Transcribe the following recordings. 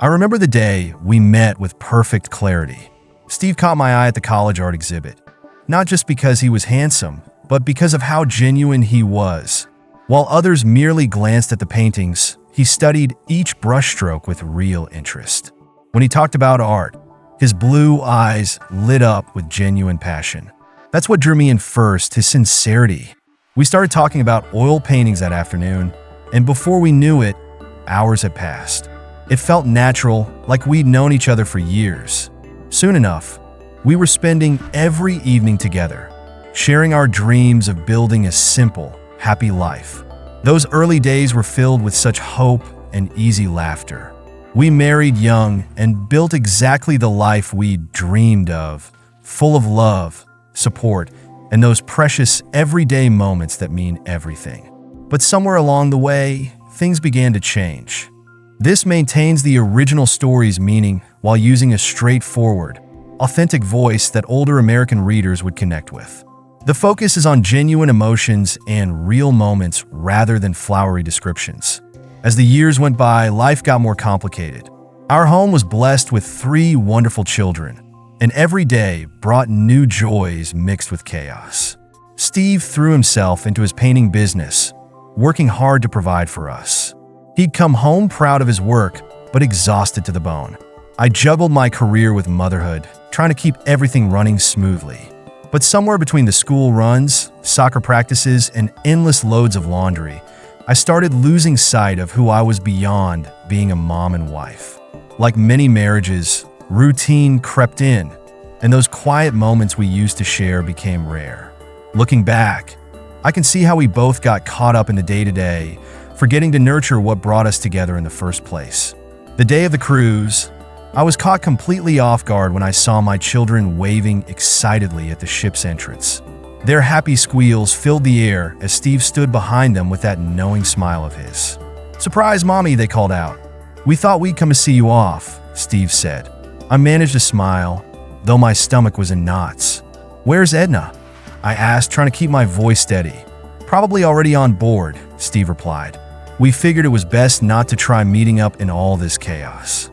I remember the day we met with perfect clarity. Steve caught my eye at the college art exhibit, not just because he was handsome, but because of how genuine he was. While others merely glanced at the paintings, he studied each brushstroke with real interest. When he talked about art, his blue eyes lit up with genuine passion. That's what drew me in first, his sincerity. We started talking about oil paintings that afternoon, and before we knew it, hours had passed. It felt natural, like we'd known each other for years. Soon enough, we were spending every evening together, sharing our dreams of building a simple, happy life. Those early days were filled with such hope and easy laughter. We married young and built exactly the life we dreamed of, full of love, support, and those precious everyday moments that mean everything. But somewhere along the way, things began to change. This maintains the original story's meaning while using a straightforward, authentic voice that older American readers would connect with. The focus is on genuine emotions and real moments rather than flowery descriptions. As the years went by, life got more complicated. Our home was blessed with 3 wonderful children, and every day brought new joys mixed with chaos. Steve threw himself into his painting business, working hard to provide for us. He'd come home proud of his work, but exhausted to the bone. I juggled my career with motherhood, trying to keep everything running smoothly. But somewhere between the school runs, soccer practices, and endless loads of laundry, I started losing sight of who I was beyond being a mom and wife. Like many marriages, routine crept in, and those quiet moments we used to share became rare. Looking back, I can see how we both got caught up in the day-to-day, forgetting to nurture what brought us together in the first place. The day of the cruise, I was caught completely off guard when I saw my children waving excitedly at the ship's entrance. Their happy squeals filled the air as Steve stood behind them with that knowing smile of his. "Surprise, Mommy," they called out. "We thought we'd come to see you off," Steve said. I managed to smile, though my stomach was in knots. "Where's Edna?" I asked, trying to keep my voice steady. "Probably already on board," Steve replied. We figured it was best not to try meeting up in all this chaos.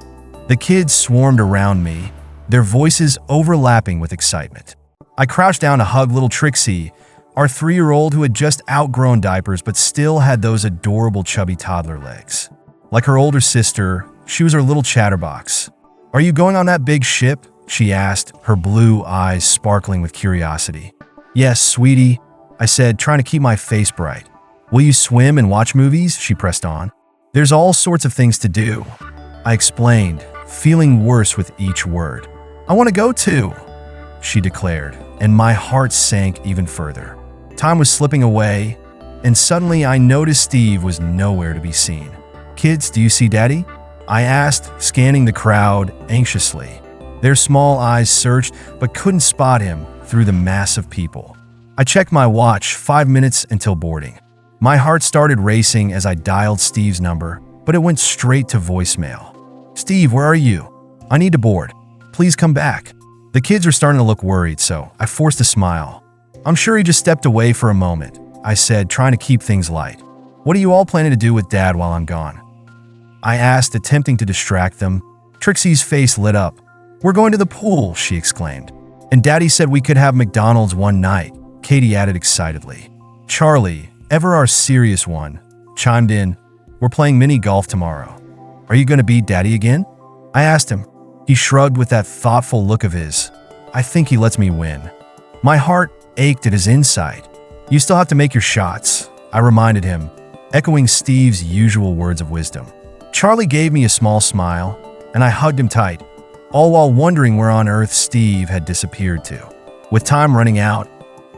The kids swarmed around me, their voices overlapping with excitement. I crouched down to hug little Trixie, our 3-year-old who had just outgrown diapers but still had those adorable chubby toddler legs. Like her older sister, she was our little chatterbox. "Are you going on that big ship?" she asked, her blue eyes sparkling with curiosity. "Yes, sweetie," I said, trying to keep my face bright. "Will you swim and watch movies?" she pressed on. "There's all sorts of things to do," I explained, feeling worse with each word. "I want to go too," she declared, and my heart sank even further. Time was slipping away, and suddenly I noticed Steve was nowhere to be seen. "Kids, do you see Daddy?" I asked, scanning the crowd anxiously. Their small eyes searched but couldn't spot him through the mass of people. I checked my watch, 5 minutes until boarding. My heart started racing as I dialed Steve's number, but it went straight to voicemail. "Steve, where are you? I need to board. Please come back." The kids were starting to look worried, so I forced a smile. "I'm sure he just stepped away for a moment," I said, trying to keep things light. "What are you all planning to do with Dad while I'm gone?" I asked, attempting to distract them. Trixie's face lit up. "We're going to the pool," she exclaimed. "And Daddy said we could have McDonald's one night," Katie added excitedly. Charlie, ever our serious one, chimed in. "We're playing mini golf tomorrow. Are you going to beat Daddy again?" I asked him. He shrugged with that thoughtful look of his. "I think he lets me win." My heart ached at his insight. "You still have to make your shots," I reminded him, echoing Steve's usual words of wisdom. Charlie gave me a small smile, and I hugged him tight, all while wondering where on earth Steve had disappeared to. With time running out,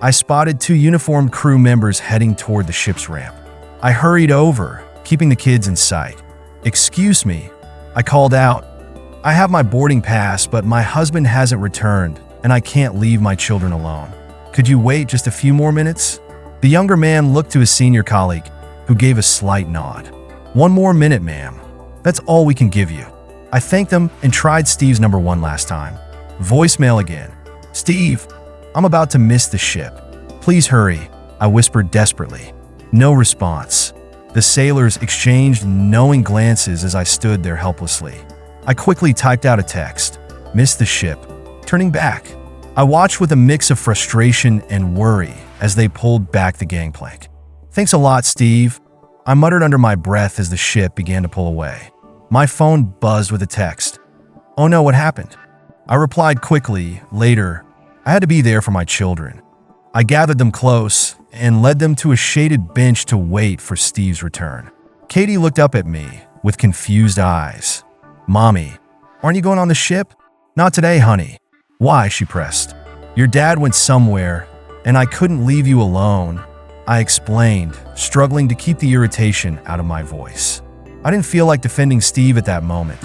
I spotted 2 uniformed crew members heading toward the ship's ramp. I hurried over, keeping the kids in sight. "Excuse me," I called out. "I have my boarding pass, but my husband hasn't returned, and I can't leave my children alone. Could you wait just a few more minutes?" The younger man looked to his senior colleague, who gave a slight nod. "1 more minute, ma'am. That's all we can give you." I thanked them and tried Steve's number one last time. Voicemail again. "Steve, I'm about to miss the ship. Please hurry," I whispered desperately. No response. The sailors exchanged knowing glances as I stood there helplessly. I quickly typed out a text. Missed the ship. Turning back. I watched with a mix of frustration and worry as they pulled back the gangplank. Thanks a lot, Steve, I muttered under my breath as the ship began to pull away. My phone buzzed with a text. Oh no, what happened? I replied quickly. Later, I had to be there for my children. I gathered them close and led them to a shaded bench to wait for Steve's return. Katie looked up at me with confused eyes. Mommy, aren't you going on the ship? Not today, honey. Why? She pressed. Your dad went somewhere, and I couldn't leave you alone, I explained, struggling to keep the irritation out of my voice. I didn't feel like defending Steve at that moment.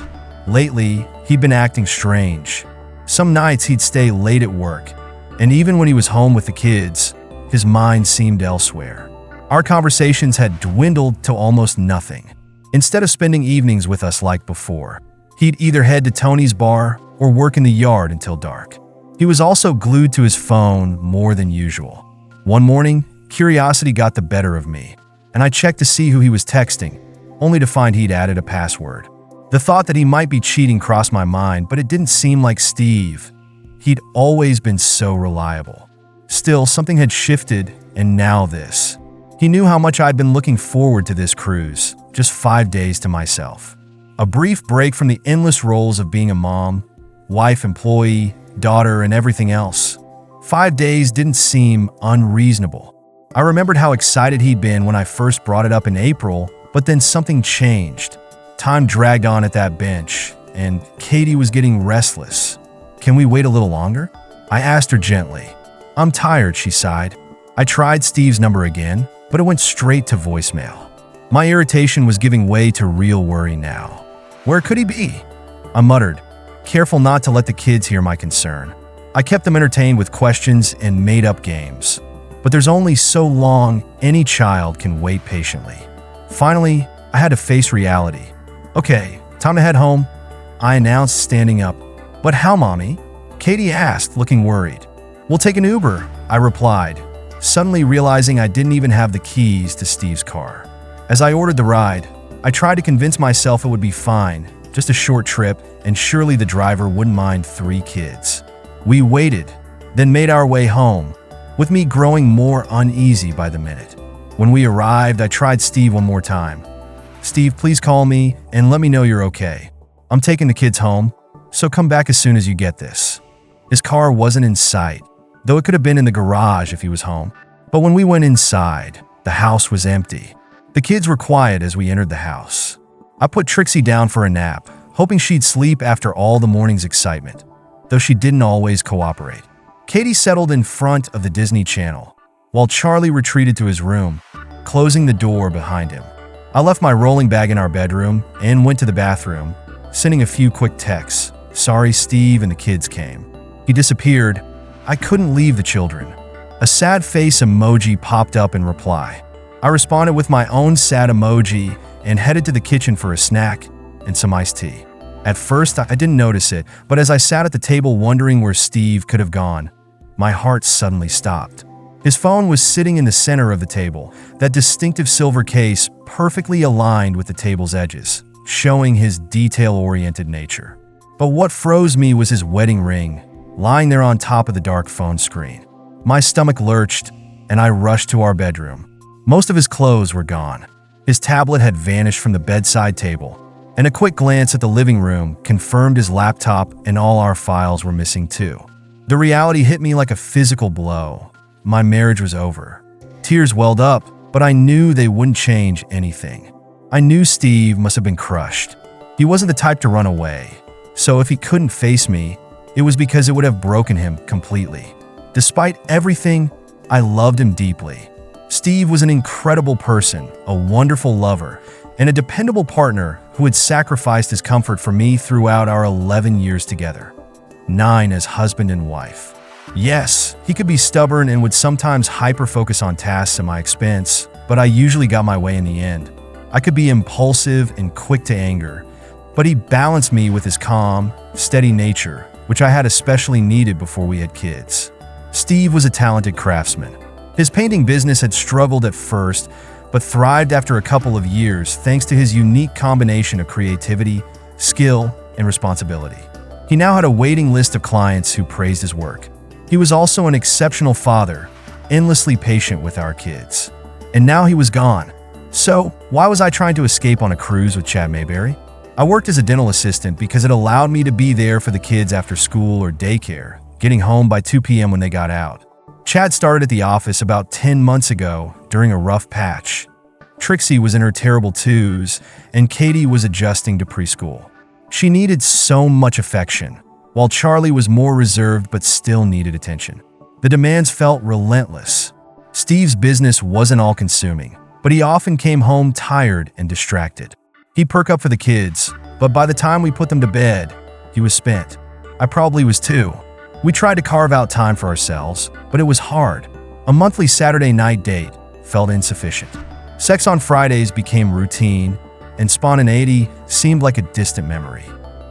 Lately, he'd been acting strange. Some nights he'd stay late at work, and even when he was home with the kids, his mind seemed elsewhere. Our conversations had dwindled to almost nothing. Instead of spending evenings with us like before, he'd either head to Tony's bar or work in the yard until dark. He was also glued to his phone more than usual. One morning, curiosity got the better of me, and I checked to see who he was texting, only to find he'd added a password. The thought that he might be cheating crossed my mind, but it didn't seem like Steve. He'd always been so reliable. Still, something had shifted, and now this. He knew how much I'd been looking forward to this cruise, just 5 days to myself. A brief break from the endless roles of being a mom, wife, employee, daughter, and everything else. 5 days didn't seem unreasonable. I remembered how excited he'd been when I first brought it up in April, but then something changed. Time dragged on at that bench, and Katie was getting restless. Can we wait a little longer? I asked her gently. I'm tired, she sighed. I tried Steve's number again, but it went straight to voicemail. My irritation was giving way to real worry now. Where could he be? I muttered, careful not to let the kids hear my concern. I kept them entertained with questions and made-up games. But there's only so long any child can wait patiently. Finally, I had to face reality. Okay, time to head home, I announced, standing up. But how, Mommy? Katie asked, looking worried. We'll take an Uber, I replied, suddenly realizing I didn't even have the keys to Steve's car. As I ordered the ride, I tried to convince myself it would be fine, just a short trip, and surely the driver wouldn't mind 3 kids. We waited, then made our way home, with me growing more uneasy by the minute. When we arrived, I tried Steve one more time. Steve, please call me and let me know you're okay. I'm taking the kids home, so come back as soon as you get this. His car wasn't in sight, though it could have been in the garage if he was home. But when we went inside, the house was empty. The kids were quiet as we entered the house. I put Trixie down for a nap, hoping she'd sleep after all the morning's excitement, though she didn't always cooperate. Katie settled in front of the Disney Channel, while Charlie retreated to his room, closing the door behind him. I left my rolling bag in our bedroom and went to the bathroom, sending a few quick texts. Sorry, Steve, and the kids came. He disappeared. I couldn't leave the children. A sad face emoji popped up in reply. I responded with my own sad emoji and headed to the kitchen for a snack and some iced tea. At first, I didn't notice it, but as I sat at the table wondering where Steve could have gone, my heart suddenly stopped. His phone was sitting in the center of the table, that distinctive silver case perfectly aligned with the table's edges, showing his detail-oriented nature. But what froze me was his wedding ring, lying there on top of the dark phone screen. My stomach lurched, and I rushed to our bedroom. Most of his clothes were gone. His tablet had vanished from the bedside table, and a quick glance at the living room confirmed his laptop and all our files were missing too. The reality hit me like a physical blow. My marriage was over. Tears welled up, but I knew they wouldn't change anything. I knew Steve must have been crushed. He wasn't the type to run away, so if he couldn't face me, it was because it would have broken him completely. Despite everything, I loved him deeply. Steve was an incredible person, a wonderful lover, and a dependable partner who had sacrificed his comfort for me throughout our 11 years together. 9 as husband and wife. Yes, he could be stubborn and would sometimes hyper-focus on tasks at my expense, but I usually got my way in the end. I could be impulsive and quick to anger, but he balanced me with his calm, steady nature, which I had especially needed before we had kids. Steve was a talented craftsman. His painting business had struggled at first, but thrived after a couple of years thanks to his unique combination of creativity, skill, and responsibility. He now had a waiting list of clients who praised his work. He was also an exceptional father, endlessly patient with our kids. And now he was gone. So, why was I trying to escape on a cruise with Chad Mayberry? I worked as a dental assistant because it allowed me to be there for the kids after school or daycare, getting home by 2 p.m. when they got out. Chad started at the office about 10 months ago during a rough patch. Trixie was in her terrible twos, and Katie was adjusting to preschool. She needed so much affection, while Charlie was more reserved but still needed attention. The demands felt relentless. Steve's business wasn't all-consuming, but he often came home tired and distracted. He'd perk up for the kids, but by the time we put them to bed, he was spent. I probably was too. We tried to carve out time for ourselves, but it was hard. A monthly Saturday night date felt insufficient. Sex on Fridays became routine, and spontaneity seemed like a distant memory.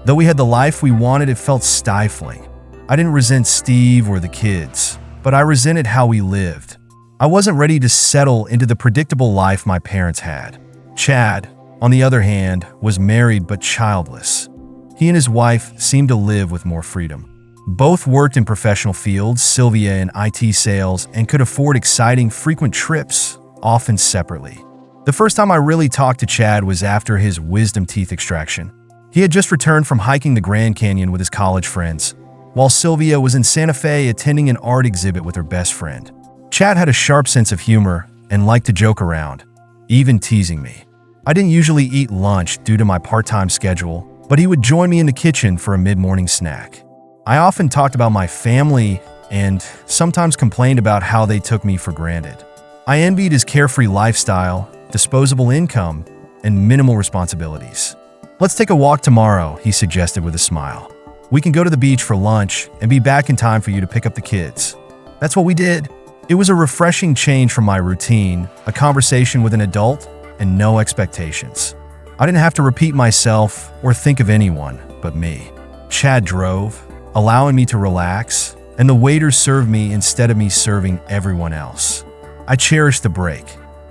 Though we had the life we wanted, it felt stifling. I didn't resent Steve or the kids, but I resented how we lived. I wasn't ready to settle into the predictable life my parents had. Chad, on the other hand, was married but childless. He and his wife seemed to live with more freedom. Both worked in professional fields, Sylvia in IT sales, and could afford exciting, frequent trips, often separately. The first time I really talked to Chad was after his wisdom teeth extraction. He had just returned from hiking the Grand Canyon with his college friends, while Sylvia was in Santa Fe attending an art exhibit with her best friend. Chad had a sharp sense of humor and liked to joke around, even teasing me. I didn't usually eat lunch due to my part-time schedule, but he would join me in the kitchen for a mid-morning snack. I often talked about my family and sometimes complained about how they took me for granted. I envied his carefree lifestyle, disposable income, and minimal responsibilities. "Let's take a walk tomorrow," he suggested with a smile. "We can go to the beach for lunch and be back in time for you to pick up the kids." That's what we did. It was a refreshing change from my routine, a conversation with an adult, and no expectations. I didn't have to repeat myself or think of anyone but me. Chad drove, allowing me to relax, and the waiters served me instead of me serving everyone else. I cherished the break,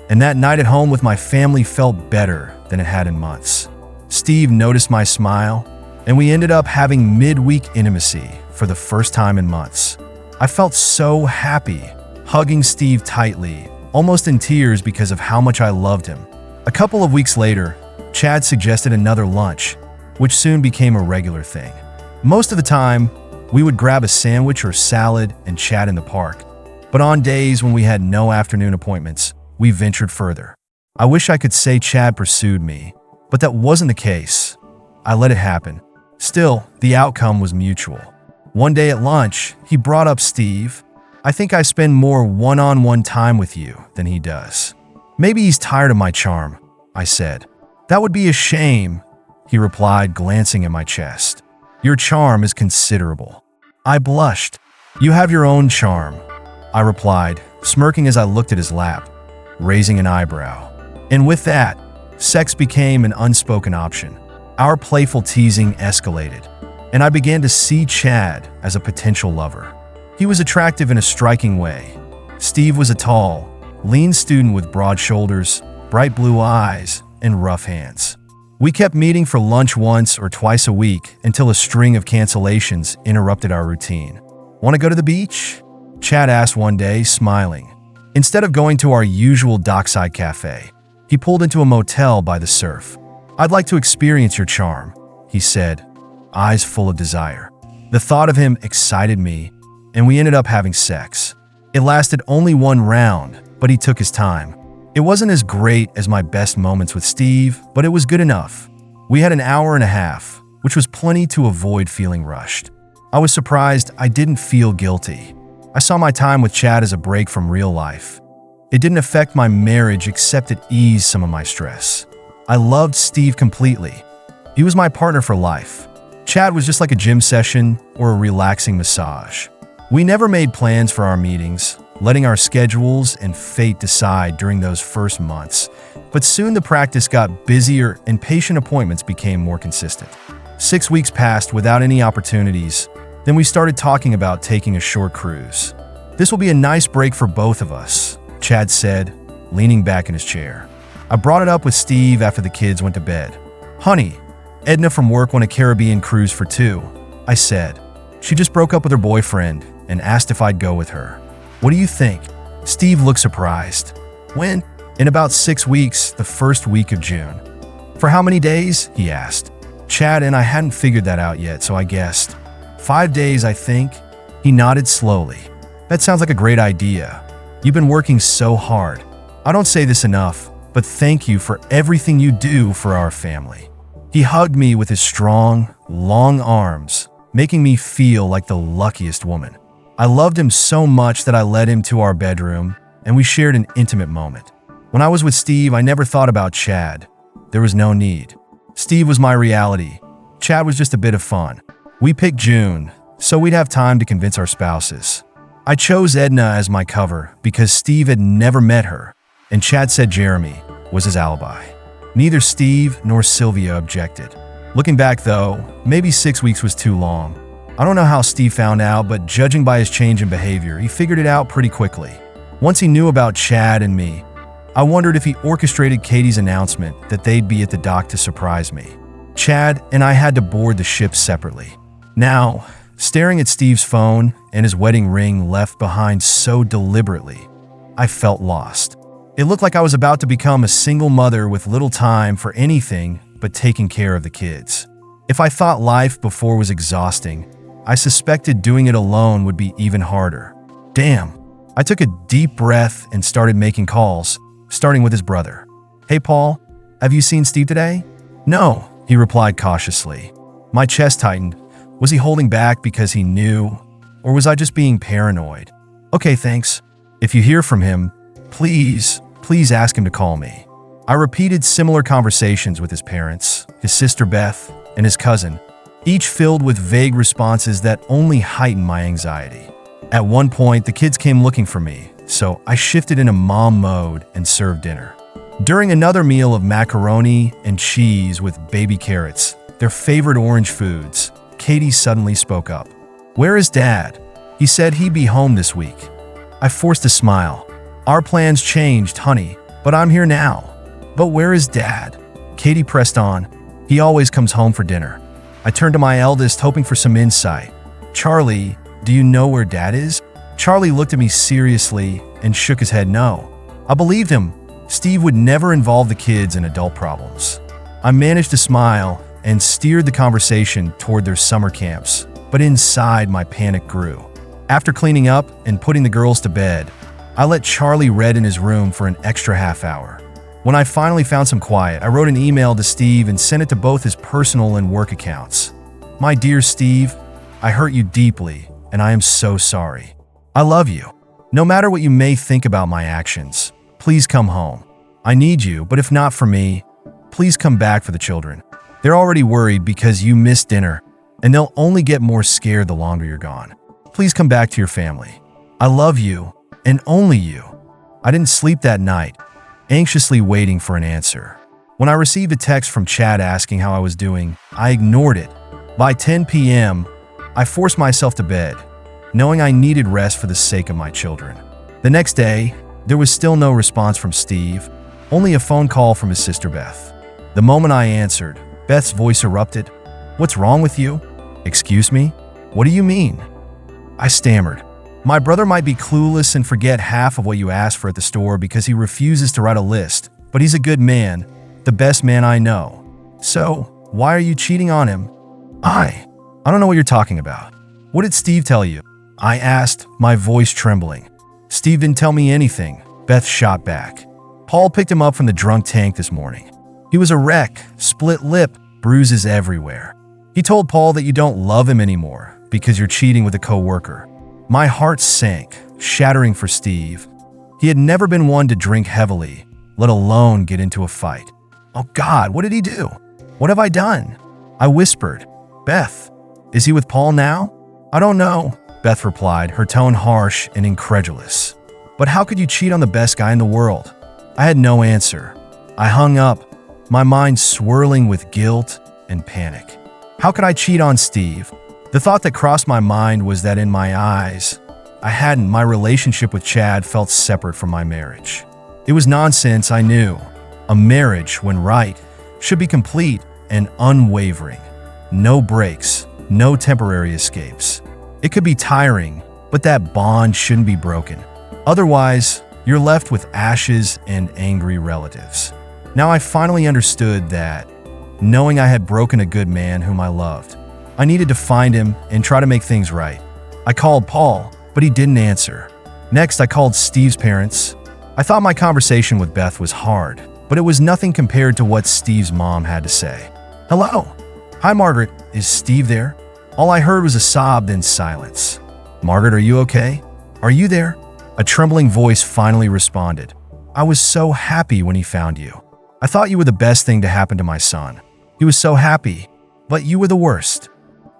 and that night at home with my family felt better than it had in months. Steve noticed my smile, and we ended up having midweek intimacy for the first time in months. I felt so happy, hugging Steve tightly, almost in tears because of how much I loved him. A couple of weeks later, Chad suggested another lunch, which soon became a regular thing. Most of the time, we would grab a sandwich or salad and chat in the park. But on days when we had no afternoon appointments, we ventured further. I wish I could say Chad pursued me, but that wasn't the case. I let it happen. Still, the outcome was mutual. One day at lunch, he brought up Steve. "I think I spend more one-on-one time with you than he does. Maybe he's tired of my charm," I said. "That would be a shame," he replied, glancing at my chest. "Your charm is considerable." I blushed. "You have your own charm," I replied, smirking as I looked at his lap, raising an eyebrow. And with that, sex became an unspoken option. Our playful teasing escalated, and I began to see Chad as a potential lover. He was attractive in a striking way. Steve was a tall, lean student with broad shoulders, bright blue eyes, and rough hands. We kept meeting for lunch once or twice a week until a string of cancellations interrupted our routine. "Want to go to the beach?" Chad asked one day, smiling. Instead of going to our usual dockside cafe, he pulled into a motel by the surf. "I'd like to experience your charm," he said, eyes full of desire. The thought of him excited me, and we ended up having sex. It lasted only one round, but he took his time. It wasn't as great as my best moments with Steve, but it was good enough. We had an hour and a half, which was plenty to avoid feeling rushed. I was surprised I didn't feel guilty. I saw my time with Chad as a break from real life. It didn't affect my marriage except it eased some of my stress. I loved Steve completely. He was my partner for life. Chad was just like a gym session or a relaxing massage. We never made plans for our meetings, letting our schedules and fate decide during those first months. But soon the practice got busier and patient appointments became more consistent. 6 weeks passed without any opportunities. Then we started talking about taking a short cruise. "This will be a nice break for both of us," Chad said, leaning back in his chair. I brought it up with Steve after the kids went to bed. "Honey, Edna from work on a Caribbean cruise for two, I said. She just broke up with her boyfriend and asked if I'd go with her. What do you think? Steve looked surprised. When? In about 6 weeks, the first week of June. For how many days? He asked. Chad and I hadn't figured that out yet, so I guessed. 5 days, I think. He nodded slowly. That sounds like a great idea. You've been working so hard. I don't say this enough, but thank you for everything you do for our family. He hugged me with his strong, long arms, making me feel like the luckiest woman. I loved him so much that I led him to our bedroom, and we shared an intimate moment. When I was with Steve, I never thought about Chad. There was no need. Steve was my reality. Chad was just a bit of fun. We picked June, so we'd have time to convince our spouses. I chose Edna as my cover because Steve had never met her, and Chad said Jeremy was his alibi. Neither Steve nor Sylvia objected. Looking back though, maybe 6 weeks was too long. I don't know how Steve found out, but judging by his change in behavior, he figured it out pretty quickly. Once he knew about Chad and me, I wondered if he orchestrated Katie's announcement that they'd be at the dock to surprise me. Chad and I had to board the ship separately. Now, staring at Steve's phone and his wedding ring left behind so deliberately, I felt lost. It looked like I was about to become a single mother with little time for anything but taking care of the kids. If I thought life before was exhausting, I suspected doing it alone would be even harder. Damn. I took a deep breath and started making calls, starting with his brother. Hey Paul, have you seen Steve today? No, he replied cautiously. My chest tightened. Was he holding back because he knew? Or was I just being paranoid? Okay, thanks. If you hear from him, please ask him to call me. I repeated similar conversations with his parents, his sister Beth, and his cousin, each filled with vague responses that only heightened my anxiety. At one point, the kids came looking for me, so I shifted into mom mode and served dinner. During another meal of macaroni and cheese with baby carrots, their favorite orange foods, Katie suddenly spoke up. Where is Dad? He said he'd be home this week. I forced a smile. Our plans changed, honey, but I'm here now. But where is Dad? Katie pressed on. He always comes home for dinner. I turned to my eldest, hoping for some insight. Charlie, do you know where Dad is? Charlie looked at me seriously and shook his head no. I believed him. Steve would never involve the kids in adult problems. I managed to smile and steered the conversation toward their summer camps, but inside my panic grew. After cleaning up and putting the girls to bed, I let Charlie read in his room for an extra half hour. When I finally found some quiet, I wrote an email to Steve and sent it to both his personal and work accounts. My dear Steve, I hurt you deeply, and I am so sorry. I love you. No matter what you may think about my actions, please come home. I need you, but if not for me, please come back for the children. They're already worried because you missed dinner, and they'll only get more scared the longer you're gone. Please come back to your family. I love you, and only you. I didn't sleep that night, anxiously waiting for an answer. When I received a text from Chad asking how I was doing, I ignored it. By 10 p.m., I forced myself to bed, knowing I needed rest for the sake of my children. The next day, there was still no response from Steve, only a phone call from his sister Beth. The moment I answered, Beth's voice erupted. What's wrong with you? Excuse me? What do you mean? I stammered. My brother might be clueless and forget half of what you asked for at the store because he refuses to write a list, but he's a good man, the best man I know. So, why are you cheating on him? I don't know what you're talking about. What did Steve tell you? I asked, my voice trembling. Steve didn't tell me anything, Beth shot back. Paul picked him up from the drunk tank this morning. He was a wreck, split lip, bruises everywhere. He told Paul that you don't love him anymore because you're cheating with a coworker. My heart sank, shattering for Steve. He had never been one to drink heavily, let alone get into a fight. Oh God, what did he do? What have I done? I whispered. Beth, is he with Paul now? I don't know, Beth replied, her tone harsh and incredulous. But how could you cheat on the best guy in the world? I had no answer. I hung up, my mind swirling with guilt and panic. How could I cheat on Steve? The thought that crossed my mind was that in my eyes, my relationship with Chad felt separate from my marriage. It was nonsense, I knew. A marriage, when right, should be complete and unwavering. No breaks, no temporary escapes. It could be tiring, but that bond shouldn't be broken. Otherwise, you're left with ashes and angry relatives. Now I finally understood that, knowing I had broken a good man whom I loved, I needed to find him and try to make things right. I called Paul, but he didn't answer. Next, I called Steve's parents. I thought my conversation with Beth was hard, but it was nothing compared to what Steve's mom had to say. "Hello. Hi, Margaret. Is Steve there?" All I heard was a sob, then silence. "Margaret, are you okay? Are you there?" A trembling voice finally responded. "I was so happy when he found you. I thought you were the best thing to happen to my son. He was so happy, but you were the worst."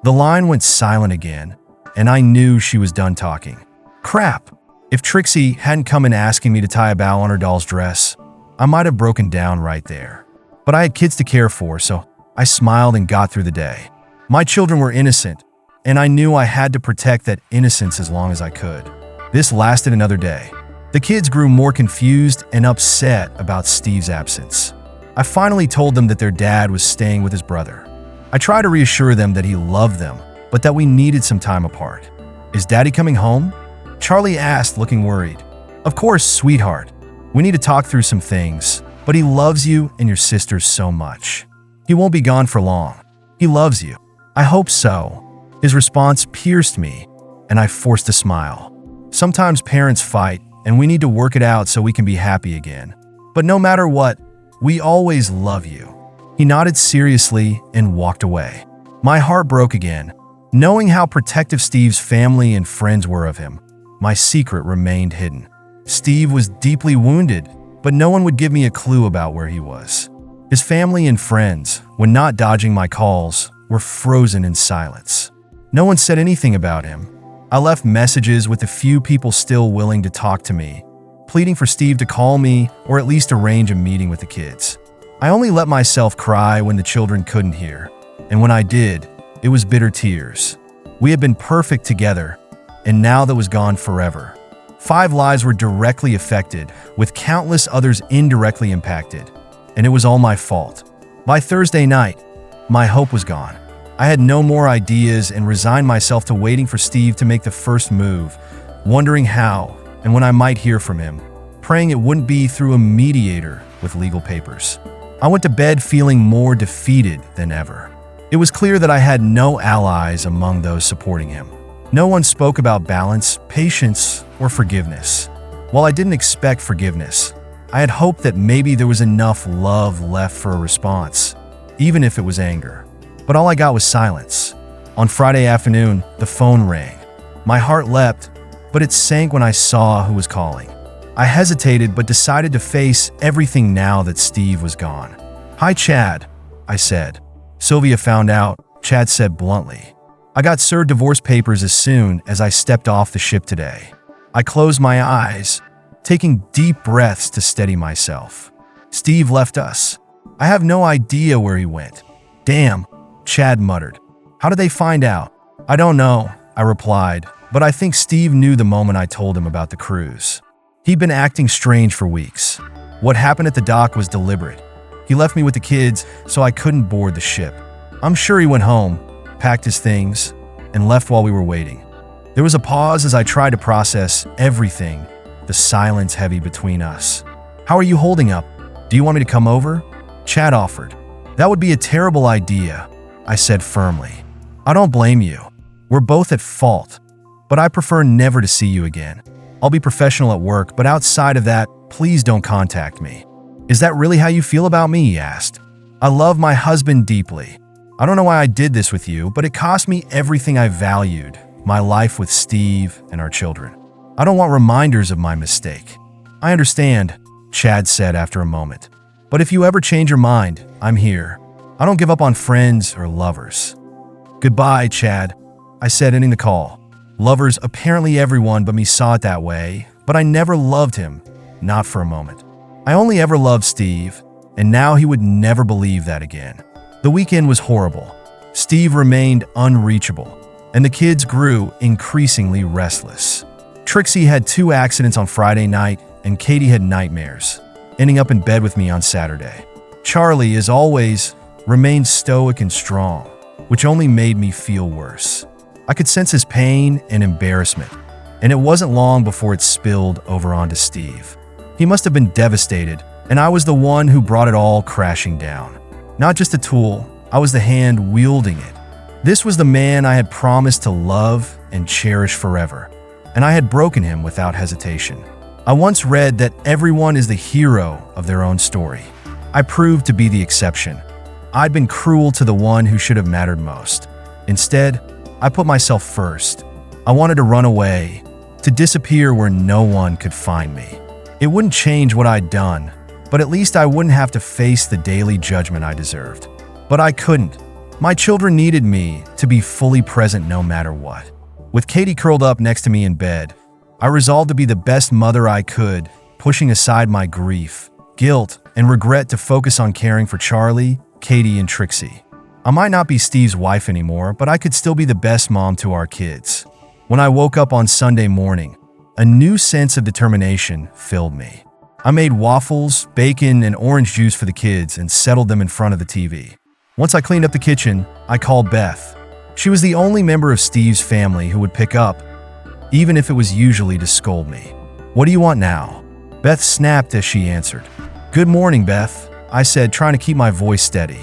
The line went silent again, and I knew she was done talking. Crap. If Trixie hadn't come in asking me to tie a bow on her doll's dress, I might have broken down right there. But I had kids to care for, so I smiled and got through the day. My children were innocent, and I knew I had to protect that innocence as long as I could. This lasted another day. The kids grew more confused and upset about Steve's absence. I finally told them that their dad was staying with his brother. I tried to reassure them that he loved them, but that we needed some time apart. "Is Daddy coming home?" Charlie asked, looking worried. "Of course, sweetheart. We need to talk through some things, but he loves you and your sisters so much. He won't be gone for long. He loves you." "I hope so." His response pierced me, and I forced a smile. Sometimes parents fight, and we need to work it out so we can be happy again. But no matter what, we always love you. He nodded seriously and walked away. My heart broke again. Knowing how protective Steve's family and friends were of him, my secret remained hidden. Steve was deeply wounded, but no one would give me a clue about where he was. His family and friends, when not dodging my calls, were frozen in silence. No one said anything about him. I left messages with the few people still willing to talk to me, pleading for Steve to call me or at least arrange a meeting with the kids. I only let myself cry when the children couldn't hear, and when I did, it was bitter tears. We had been perfect together, and now that was gone forever. 5 lives were directly affected, with countless others indirectly impacted, and it was all my fault. By Thursday night, my hope was gone. I had no more ideas and resigned myself to waiting for Steve to make the first move, wondering how and when I might hear from him, praying it wouldn't be through a mediator with legal papers. I went to bed feeling more defeated than ever. It was clear that I had no allies among those supporting him. No one spoke about balance, patience, or forgiveness. While I didn't expect forgiveness, I had hoped that maybe there was enough love left for a response, even if it was anger. But all I got was silence. On Friday afternoon, the phone rang. My heart leapt, but it sank when I saw who was calling. I hesitated but decided to face everything now that Steve was gone. "Hi, Chad," I said. "Sylvia found out," Chad said bluntly. "I got served divorce papers as soon as I stepped off the ship today." I closed my eyes, taking deep breaths to steady myself. "Steve left us. I have no idea where he went." "Damn," Chad muttered. "How did they find out?" "I don't know," I replied, but I think Steve knew the moment I told him about the cruise. He'd been acting strange for weeks. What happened at the dock was deliberate. He left me with the kids so I couldn't board the ship. I'm sure he went home, packed his things, and left while we were waiting. There was a pause as I tried to process everything, the silence heavy between us. "How are you holding up? Do you want me to come over?" Chad offered. "That would be a terrible idea," I said firmly. "I don't blame you. We're both at fault, but I prefer never to see you again. I'll be professional at work, but outside of that, please don't contact me." "Is that really how you feel about me?" he asked. "I love my husband deeply. I don't know why I did this with you, but it cost me everything I valued, my life with Steve and our children. I don't want reminders of my mistake." "I understand," Chad said after a moment. "But if you ever change your mind, I'm here. I don't give up on friends or lovers." "Goodbye, Chad," I said, ending the call. Lovers, apparently everyone but me saw it that way, but I never loved him, not for a moment. I only ever loved Steve, and now he would never believe that again. The weekend was horrible. Steve remained unreachable, and the kids grew increasingly restless. Trixie had 2 accidents on Friday night, and Katie had nightmares, ending up in bed with me on Saturday. Charlie, as always, remained stoic and strong, which only made me feel worse. I could sense his pain and embarrassment, and it wasn't long before it spilled over onto Steve. He must have been devastated, and I was the one who brought it all crashing down. Not just a tool, I was the hand wielding it. This was the man I had promised to love and cherish forever, and I had broken him without hesitation. I once read that everyone is the hero of their own story. I proved to be the exception. I'd been cruel to the one who should have mattered most. Instead, I put myself first. I wanted to run away, to disappear where no one could find me. It wouldn't change what I'd done, but at least I wouldn't have to face the daily judgment I deserved. But I couldn't. My children needed me to be fully present no matter what. With Katie curled up next to me in bed, I resolved to be the best mother I could, pushing aside my grief, guilt, and regret to focus on caring for Charlie, Katie, and Trixie. I might not be Steve's wife anymore, but I could still be the best mom to our kids. When I woke up on Sunday morning, a new sense of determination filled me. I made waffles, bacon, and orange juice for the kids and settled them in front of the TV. Once I cleaned up the kitchen, I called Beth. She was the only member of Steve's family who would pick up, even if it was usually to scold me. "What do you want now?" Beth snapped as she answered. "Good morning, Beth," I said, trying to keep my voice steady.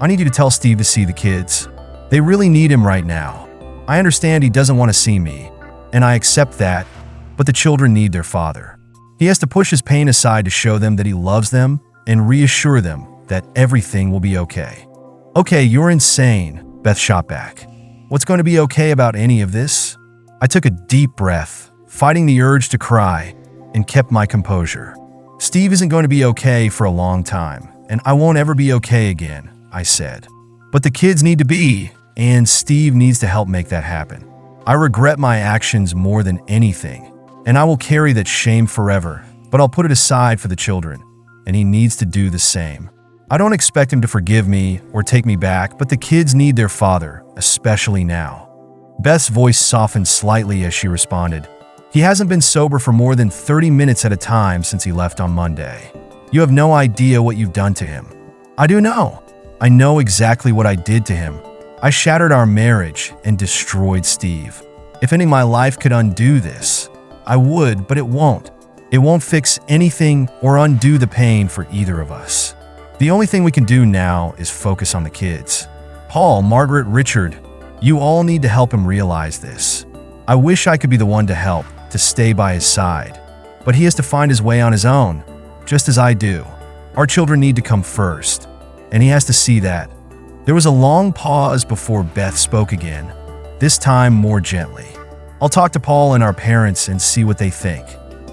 "I need you to tell Steve to see the kids. They really need him right now. I understand he doesn't want to see me, and I accept that, but the children need their father. He has to push his pain aside to show them that he loves them and reassure them that everything will be okay." "Okay, you're insane," Beth shot back. "What's going to be okay about any of this?" I took a deep breath, fighting the urge to cry, and kept my composure. "Steve isn't going to be okay for a long time, and I won't ever be okay again," I said. "But the kids need to be, and Steve needs to help make that happen. I regret my actions more than anything, and I will carry that shame forever, but I'll put it aside for the children, and he needs to do the same. I don't expect him to forgive me or take me back, but the kids need their father, especially now." Beth's voice softened slightly as she responded, "He hasn't been sober for more than 30 minutes at a time since he left on Monday. You have no idea what you've done to him." "I do know. I know exactly what I did to him. I shattered our marriage and destroyed Steve. If any of my life could undo this, I would, but it won't. It won't fix anything or undo the pain for either of us. The only thing we can do now is focus on the kids. Paul, Margaret, Richard, you all need to help him realize this. I wish I could be the one to help, to stay by his side. But he has to find his way on his own, just as I do. Our children need to come first, and he has to see that." There was a long pause before Beth spoke again, this time more gently. "I'll talk to Paul and our parents and see what they think."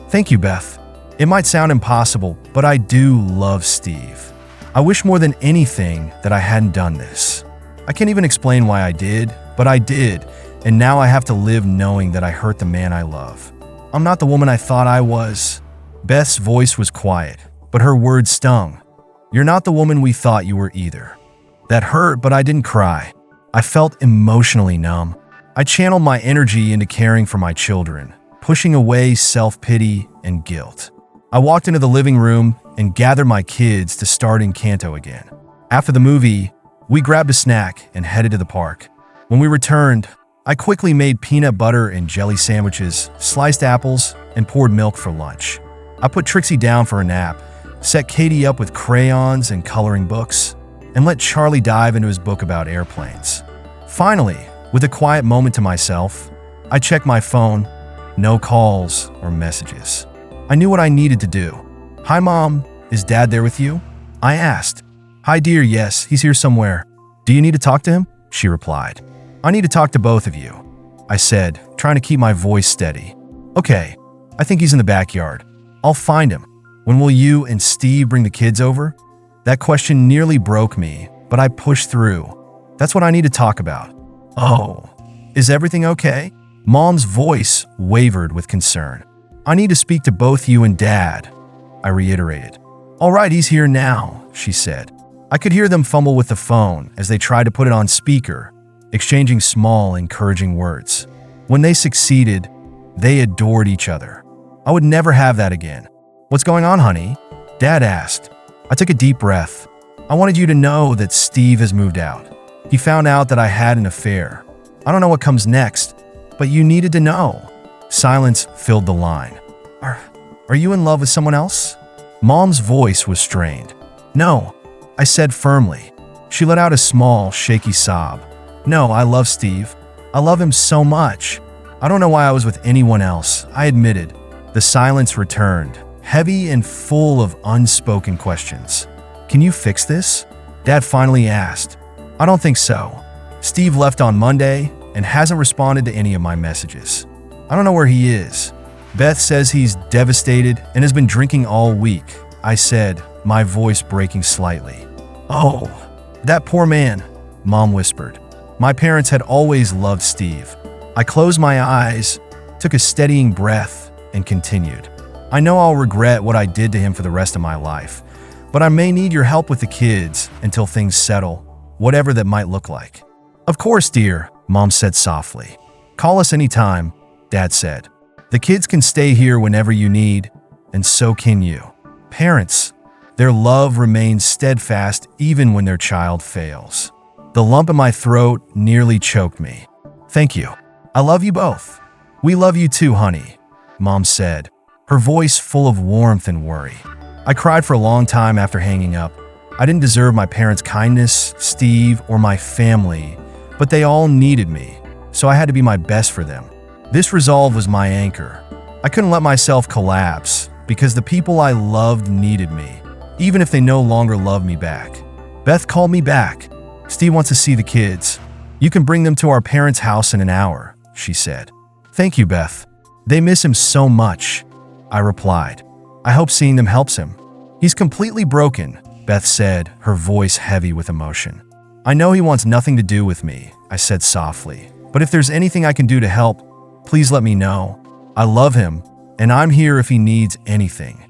"Thank you, Beth. It might sound impossible, but I do love Steve. I wish more than anything that I hadn't done this. I can't even explain why I did, but I did, and now I have to live knowing that I hurt the man I love. I'm not the woman I thought I was." Beth's voice was quiet, but her words stung. "You're not the woman we thought you were either." That hurt, but I didn't cry. I felt emotionally numb. I channeled my energy into caring for my children, pushing away self-pity and guilt. I walked into the living room and gathered my kids to start Encanto again. After the movie, we grabbed a snack and headed to the park. When we returned, I quickly made peanut butter and jelly sandwiches, sliced apples, and poured milk for lunch. I put Trixie down for a nap, set Katie up with crayons and coloring books, and let Charlie dive into his book about airplanes. Finally, with a quiet moment to myself, I checked my phone. No calls or messages. I knew what I needed to do. "Hi, Mom. Is Dad there with you?" I asked. "Hi, dear. Yes, he's here somewhere. Do you need to talk to him?" She replied. "I need to talk to both of you," I said, trying to keep my voice steady. "Okay, I think he's in the backyard. I'll find him. When will you and Steve bring the kids over?" That question nearly broke me, but I pushed through. "That's what I need to talk about." "Oh, is everything okay?" Mom's voice wavered with concern. "I need to speak to both you and Dad," I reiterated. "All right, he's here now," she said. I could hear them fumble with the phone as they tried to put it on speaker, exchanging small, encouraging words. When they succeeded, they adored each other. I would never have that again. "What's going on, honey?" Dad asked. I took a deep breath. I wanted you to know that Steve has moved out. He found out that I had an affair. I don't know what comes next, but you needed to know." Silence filled the line. Are you in love with someone else?" Mom's voice was strained. "No," I said firmly. She let out a small, shaky sob. "No, I love Steve. I love him so much. I don't know why I was with anyone else," I admitted. The silence returned, heavy and full of unspoken questions. "Can you fix this?" Dad finally asked. "I don't think so. Steve left on Monday and hasn't responded to any of my messages. I don't know where he is. Beth says he's devastated and has been drinking all week," I said, my voice breaking slightly. "Oh, that poor man," Mom whispered. My parents had always loved Steve. I closed my eyes, took a steadying breath, and continued. "I know I'll regret what I did to him for the rest of my life, but I may need your help with the kids until things settle, whatever that might look like." "Of course, dear," Mom said softly. "Call us anytime," Dad said. "The kids can stay here whenever you need, and so can you." Parents, their love remains steadfast even when their child fails. The lump in my throat nearly choked me. "Thank you. I love you both." "We love you too, honey," Mom said, her voice full of warmth and worry. I cried for a long time after hanging up. I didn't deserve my parents' kindness, Steve, or my family, but they all needed me, so I had to be my best for them. This resolve was my anchor. I couldn't let myself collapse because the people I loved needed me, even if they no longer loved me back. Beth called me back. "Steve wants to see the kids. You can bring them to our parents' house in an hour," she said. "Thank you, Beth. They miss him so much," I replied. "I hope seeing them helps him." "He's completely broken," Beth said, her voice heavy with emotion. "I know he wants nothing to do with me," I said softly. "But if there's anything I can do to help, please let me know. I love him, and I'm here if he needs anything."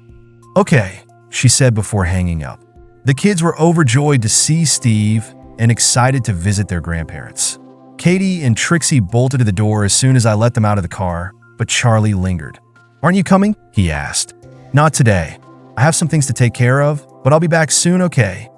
"Okay," she said before hanging up. The kids were overjoyed to see Steve and excited to visit their grandparents. Katie and Trixie bolted to the door as soon as I let them out of the car, but Charlie lingered. "Aren't you coming?" he asked. "Not today. I have some things to take care of, but I'll be back soon, okay?"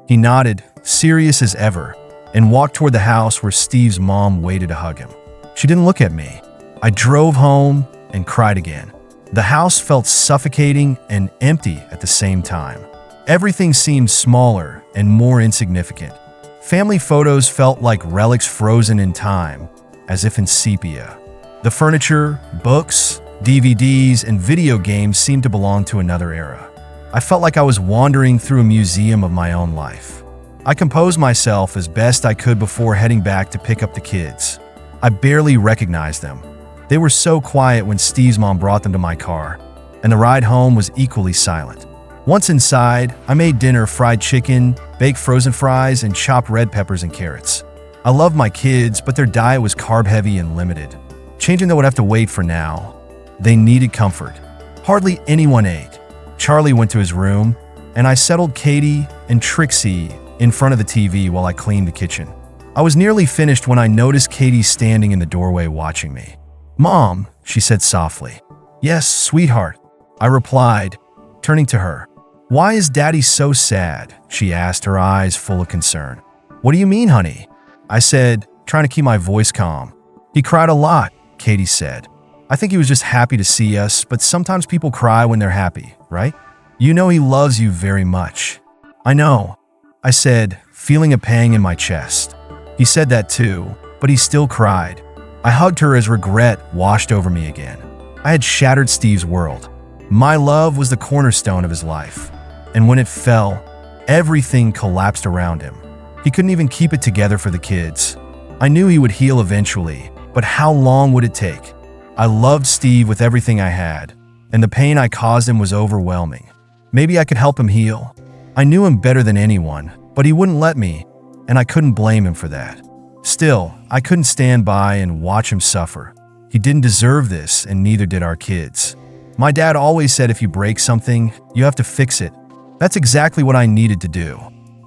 He nodded, serious as ever, and walked toward the house where Steve's mom waited to hug him. She didn't look at me. I drove home and cried again. The house felt suffocating and empty at the same time. Everything seemed smaller and more insignificant. Family photos felt like relics frozen in time, as if in sepia. The furniture, books, DVDs, and video games seemed to belong to another era. I felt like I was wandering through a museum of my own life. I composed myself as best I could before heading back to pick up the kids. I barely recognized them. They were so quiet when Steve's mom brought them to my car, and the ride home was equally silent. Once inside, I made dinner: fried chicken, baked frozen fries, and chopped red peppers and carrots. I loved my kids, but their diet was carb-heavy and limited. Changing that would have to wait for now. They needed comfort. Hardly anyone ate. Charlie went to his room, and I settled Katie and Trixie in front of the TV while I cleaned the kitchen. I was nearly finished when I noticed Katie standing in the doorway watching me. "Mom," she said softly. "Yes, sweetheart," I replied, turning to her. "Why is Daddy so sad?" she asked, her eyes full of concern. "What do you mean, honey?" I said, trying to keep my voice calm. "He cried a lot," Katie said. "I think he was just happy to see us, but sometimes people cry when they're happy, right? You know he loves you very much." "I know," I said, feeling a pang in my chest. He said that too, but he still cried. I hugged her as regret washed over me again. I had shattered Steve's world. My love was the cornerstone of his life, and when it fell, everything collapsed around him. He couldn't even keep it together for the kids. I knew he would heal eventually, but how long would it take? I loved Steve with everything I had, and the pain I caused him was overwhelming. Maybe I could help him heal. I knew him better than anyone, but he wouldn't let me, and I couldn't blame him for that. Still, I couldn't stand by and watch him suffer. He didn't deserve this, and neither did our kids. My dad always said if you break something, you have to fix it. That's exactly what I needed to do.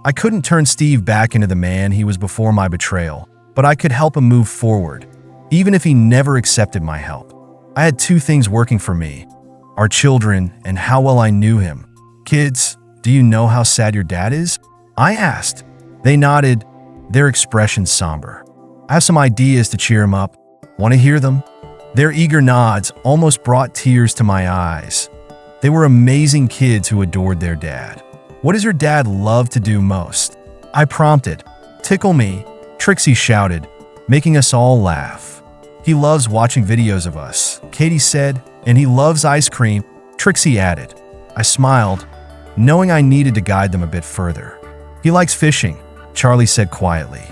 I couldn't turn Steve back into the man he was before my betrayal, but I could help him move forward, even if he never accepted my help. I had two things working for me: our children and how well I knew him. Kids, do you know how sad your dad is? I asked. They nodded, their expression somber. I have some ideas to cheer him up. Want to hear them? Their eager nods almost brought tears to my eyes. They were amazing kids who adored their dad. What does your dad love to do most? I prompted. Tickle me, Trixie shouted, making us all laugh. He loves watching videos of us, Katie said, and he loves ice cream, Trixie added. I smiled, knowing I needed to guide them a bit further. He likes fishing, Charlie said quietly.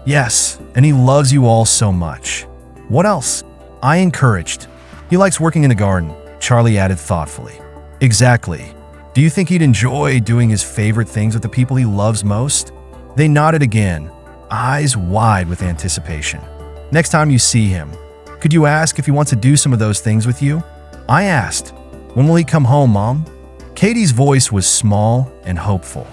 Yes, and he loves you all so much. What else? I encouraged. He likes working in the garden, Charlie added thoughtfully. Exactly. Do you think he'd enjoy doing his favorite things with the people he loves most? They nodded again, eyes wide with anticipation. Next time you see him, could you ask if he wants to do some of those things with you? I asked. When will he come home, Mom? Katie's voice was small and hopeful.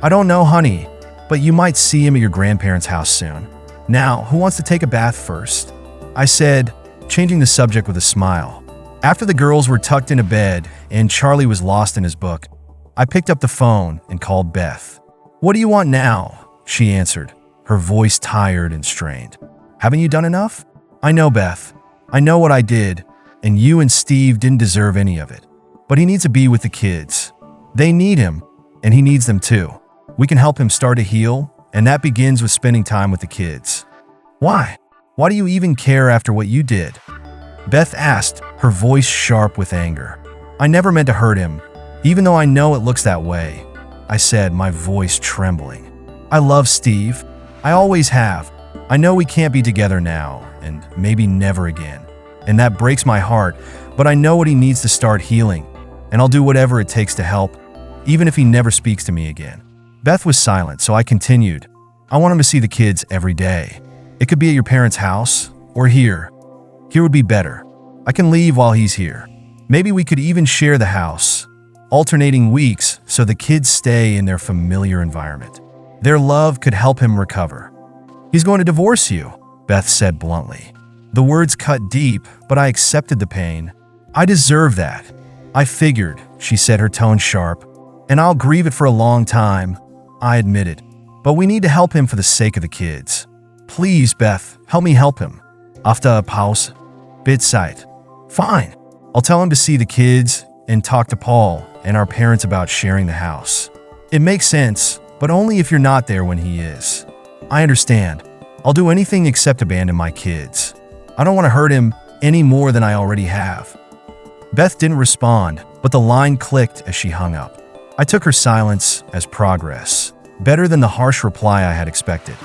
I don't know, honey, but you might see him at your grandparents' house soon. Now, who wants to take a bath first? I said, changing the subject with a smile. After the girls were tucked into bed and Charlie was lost in his book, I picked up the phone and called Beth. What do you want now? She answered, her voice tired and strained. Haven't you done enough? I know, Beth. I know what I did, and you and Steve didn't deserve any of it. But he needs to be with the kids. They need him, and he needs them too. We can help him start to heal, and that begins with spending time with the kids. Why? Why do you even care after what you did? Beth asked, her voice sharp with anger. I never meant to hurt him, even though I know it looks that way, I said, my voice trembling. I love Steve. I always have. I know we can't be together now, and maybe never again. And that breaks my heart, but I know what he needs to start healing, and I'll do whatever it takes to help, even if he never speaks to me again. Beth was silent, so I continued. I want him to see the kids every day. It could be at your parents' house, or here. Here would be better. I can leave while he's here. Maybe we could even share the house, alternating weeks so the kids stay in their familiar environment. Their love could help him recover. He's going to divorce you, Beth said bluntly. The words cut deep, but I accepted the pain. I deserve that. I figured, she said, her tone sharp, and I'll grieve it for a long time, I admitted. But we need to help him for the sake of the kids. Please, Beth, help me help him. After a pause, Bitzeit. Fine. I'll tell him to see the kids and talk to Paul and our parents about sharing the house. It makes sense, but only if you're not there when he is. I understand. I'll do anything except abandon my kids. I don't want to hurt him any more than I already have. Beth didn't respond, but the line clicked as she hung up. I took her silence as progress, better than the harsh reply I had expected.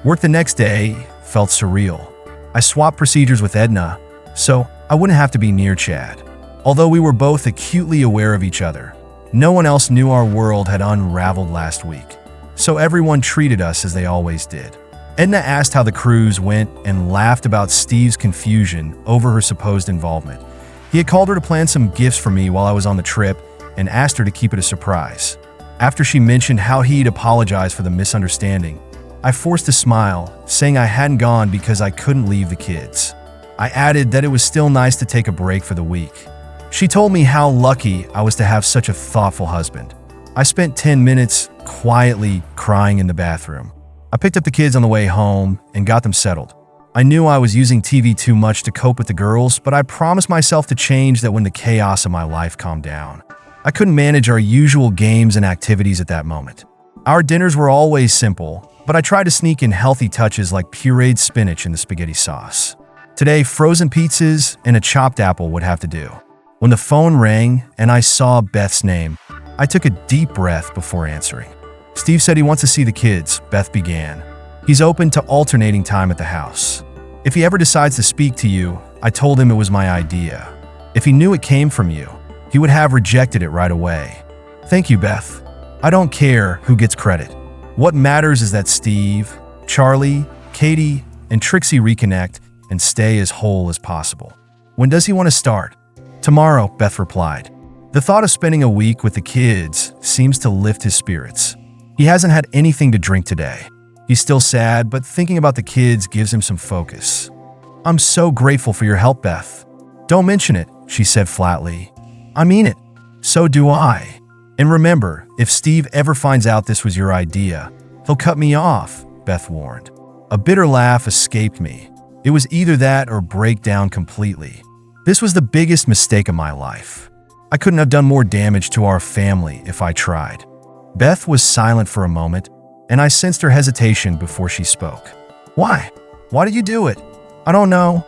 Work the next day felt surreal. I swapped procedures with Edna, so I wouldn't have to be near Chad. Although we were both acutely aware of each other, no one else knew our world had unraveled last week, so everyone treated us as they always did. Edna asked how the cruise went and laughed about Steve's confusion over her supposed involvement. He had called her to plan some gifts for me while I was on the trip and asked her to keep it a surprise. After she mentioned how he'd apologized for the misunderstanding, I forced a smile, saying I hadn't gone because I couldn't leave the kids. I added that it was still nice to take a break for the week. She told me how lucky I was to have such a thoughtful husband. I spent 10 minutes quietly crying in the bathroom. I picked up the kids on the way home and got them settled. I knew I was using TV too much to cope with the girls, but I promised myself to change that when the chaos of my life calmed down. I couldn't manage our usual games and activities at that moment. Our dinners were always simple, but I tried to sneak in healthy touches like pureed spinach in the spaghetti sauce. Today, frozen pizzas and a chopped apple would have to do. When the phone rang and I saw Beth's name, I took a deep breath before answering. Steve said he wants to see the kids, Beth began. He's open to alternating time at the house. If he ever decides to speak to you, I told him it was my idea. If he knew it came from you, he would have rejected it right away. Thank you, Beth. I don't care who gets credit. What matters is that Steve, Charlie, Katie, and Trixie reconnect and stay as whole as possible. When does he want to start? Tomorrow, Beth replied. The thought of spending a week with the kids seems to lift his spirits. He hasn't had anything to drink today. He's still sad, but thinking about the kids gives him some focus. I'm so grateful for your help, Beth. Don't mention it, she said flatly. I mean it. So do I. And remember, if Steve ever finds out this was your idea, he'll cut me off, Beth warned. A bitter laugh escaped me. It was either that or break down completely. This was the biggest mistake of my life. I couldn't have done more damage to our family if I tried. Beth was silent for a moment, and I sensed her hesitation before she spoke. Why? Why did you do it? I don't know,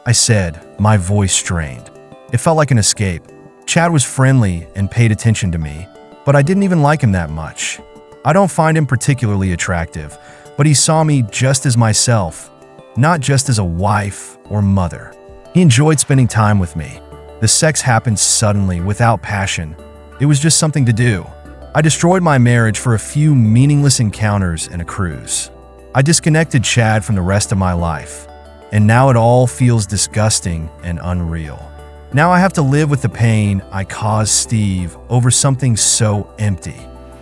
I said, my voice strained. It felt like an escape. Chad was friendly and paid attention to me, but I didn't even like him that much. I don't find him particularly attractive, but he saw me just as myself, not just as a wife or mother. He enjoyed spending time with me. The sex happened suddenly, without passion. It was just something to do. I destroyed my marriage for a few meaningless encounters and a cruise. I disconnected Chad from the rest of my life, and now it all feels disgusting and unreal. Now I have to live with the pain I caused Steve over something so empty.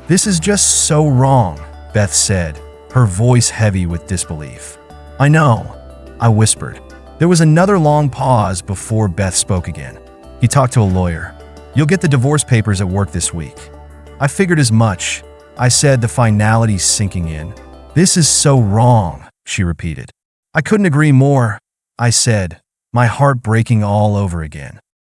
This is just so wrong, Beth said, her voice heavy with disbelief. I know, I whispered. There was another long pause before Beth spoke again. He talked to a lawyer. You'll get the divorce papers at work this week. I figured as much, I said, the finality sinking in. This is so wrong, she repeated. I couldn't agree more, I said, my heart breaking all over again.